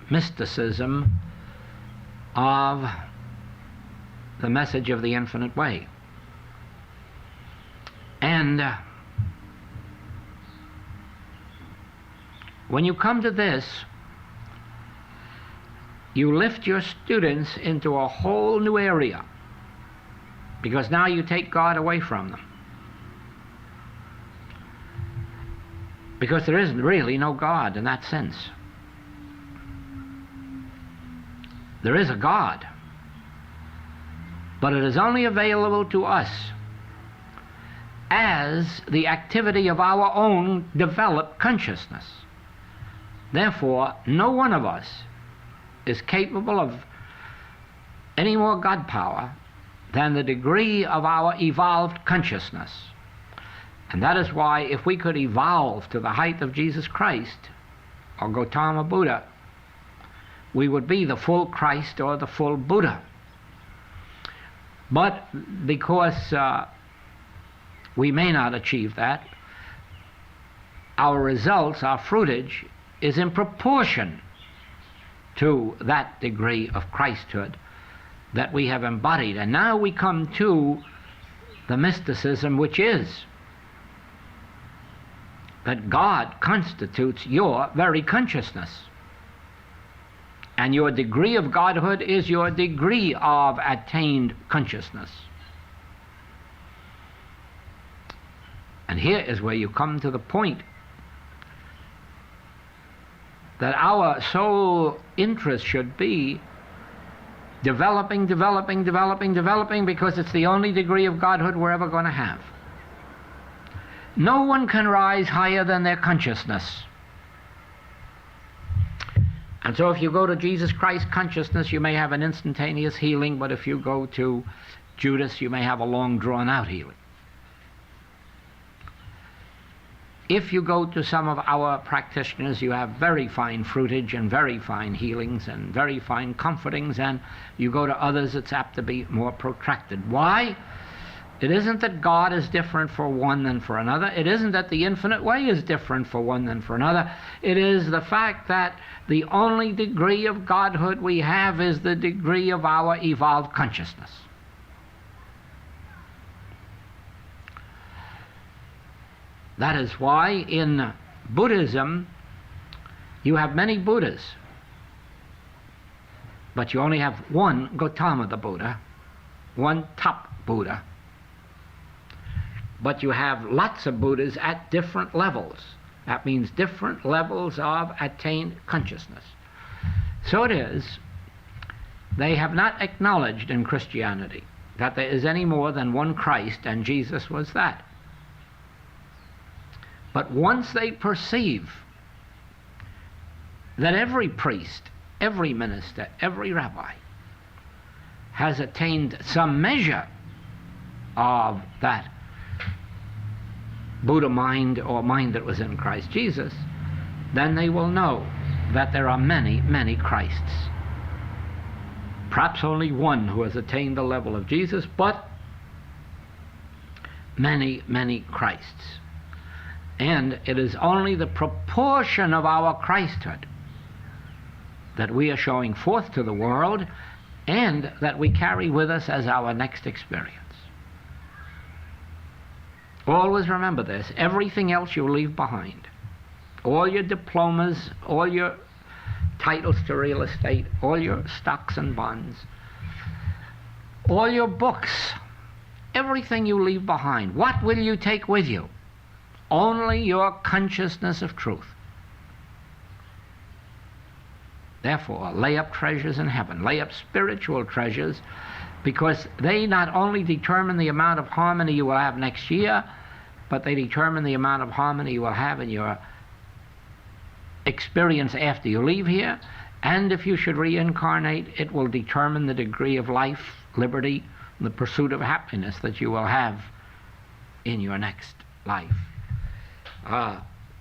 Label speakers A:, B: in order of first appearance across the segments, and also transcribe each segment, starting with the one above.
A: mysticism of the message of the infinite way. And when you come to this, you lift your students into a whole new area, because now you take God away from them. Because there is really no God in that sense. There is a God, but it is only available to us as the activity of our own developed consciousness. Therefore, no one of us is capable of any more God power than the degree of our evolved consciousness. And that is why if we could evolve to the height of Jesus Christ or Gautama Buddha, we would be the full Christ or the full Buddha. But because we may not achieve that, our results, our fruitage, is in proportion to that degree of Christhood that we have embodied. And now we come to the mysticism, which is that God constitutes your very consciousness. And your degree of Godhood is your degree of attained consciousness. And here is where you come to the point that our sole interest should be developing, because it's the only degree of Godhood we're ever going to have. No one can rise higher than their consciousness. And so if you go to Jesus Christ consciousness, you may have an instantaneous healing, but if you go to Judas, you may have a long drawn-out healing. If you go to some of our practitioners, you have very fine fruitage and very fine healings and very fine comfortings, and you go to others, it's apt to be more protracted. Why? It isn't that God is different for one than for another. It isn't that the infinite way is different for one than for another. It is the fact that the only degree of Godhood we have is the degree of our evolved consciousness. That is why in Buddhism you have many Buddhas, but you only have one Gautama the Buddha, one top Buddha. But you have lots of Buddhas at different levels. That means different levels of attained consciousness. So it is, they have not acknowledged in Christianity that there is any more than one Christ, and Jesus was that. But once they perceive that every priest, every minister, every rabbi has attained some measure of that Buddha mind or mind that was in Christ Jesus, then they will know that there are many, many Christs. Perhaps only one who has attained the level of Jesus, but many, many Christs. And it is only the proportion of our Christhood that we are showing forth to the world and that we carry with us as our next experience. Always remember this. Everything else you leave behind. All your diplomas, all your titles to real estate, all your stocks and bonds, all your books, everything you leave behind. What will you take with you? Only your consciousness of truth. Therefore, lay up treasures in heaven. Lay up spiritual treasures, because they not only determine the amount of harmony you will have next year, but they determine the amount of harmony you will have in your experience after you leave here. And if you should reincarnate, it will determine the degree of life, liberty, and the pursuit of happiness that you will have in your next life.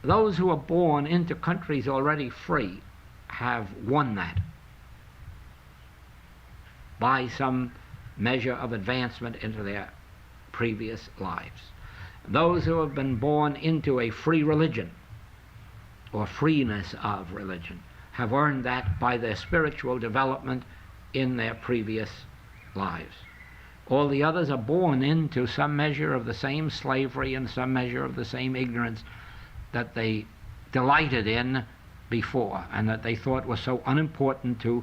A: Those who are born into countries already free have won that by some measure of advancement into their previous lives. Those who have been born into a free religion or freeness of religion have earned that by their spiritual development in their previous lives. All the others are born into some measure of the same slavery and some measure of the same ignorance that they delighted in before, and that they thought was so unimportant to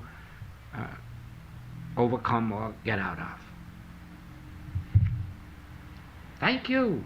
A: overcome or get out of. Thank you.